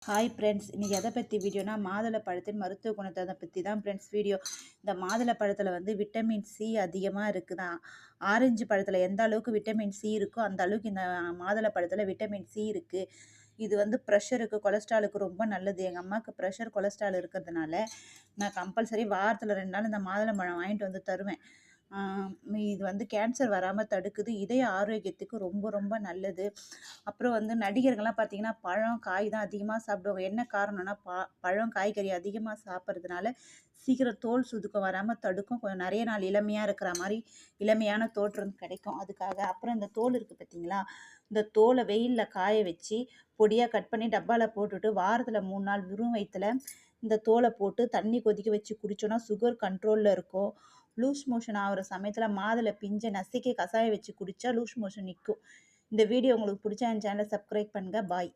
Hi friends, இன்றைக்கி எதை பற்றி வீடியோனா மாதுளை பழத்தின் மருத்துவ குணத்தை பற்றி தான் ஃப்ரெண்ட்ஸ் வீடியோ. இந்த மாதுளை பழத்தில் விட்டமின் சி அதிகமாக இருக்குதான். ஆரஞ்சு பழத்தில் எந்த அளவுக்கு விட்டமின் சி இருக்கோ அந்த அளவுக்கு இந்த மாதுளை பழத்தில் விட்டமின் சி இருக்குது. இது ப்ரெஷருக்கு கொலஸ்ட்ராலுக்கு ரொம்ப நல்லது. எங்கள் அம்மாவுக்கு ப்ரெஷர் கொலஸ்ட்ரால் இருக்கிறதுனால நான் கம்பல்சரி வாரத்தில் 2 நாள் இந்த மாதுளை பழம் வாங்கிட்டு தருவேன். இது கேன்சர் வராமல் தடுக்குது. இதய ஆரோக்கியத்துக்கு ரொம்ப ரொம்ப நல்லது. அப்புறம் நடிகர்கள்லாம் பார்த்தீங்கன்னா பழம் காய் தான் அதிகமாக சாப்பிடுவாங்க. என்ன காரணம்னா பழம் காய்கறி அதிகமாக சாப்பிட்றதுனால சீக்கிரம் தோல் சுதுக்கம் வராமல் தடுக்கும். கொஞ்சம் நிறைய நாள் இளமையாக இருக்கிற மாதிரி இளமையான தோற்றம் கிடைக்கும் அதுக்காக. அப்புறம் இந்த தோல் இருக்குது பார்த்தீங்களா, இந்த தோலை வெயிலில் காய வச்சு பொடியாக கட் பண்ணி டப்பாவில் போட்டுட்டு வாரத்தில் 3 நாள் வெறும் வயிற்றுல இந்த தோலை போட்டு தண்ணி கொதிக்க வச்சு குடித்தோன்னா சுகர் கண்ட்ரோலில் இருக்கும். லூஸ் மோஷன் ஆகிற சமயத்தில் மாதுளை பிஞ்சை நசுக்கி கஷாயம் வச்சு குடித்தா லூஸ் மோஷன் நிற்கும். இந்த வீடியோ உங்களுக்கு பிடிச்சா என் சேனலை சப்ஸ்கிரைப் பண்ணுங்கள். பாய்.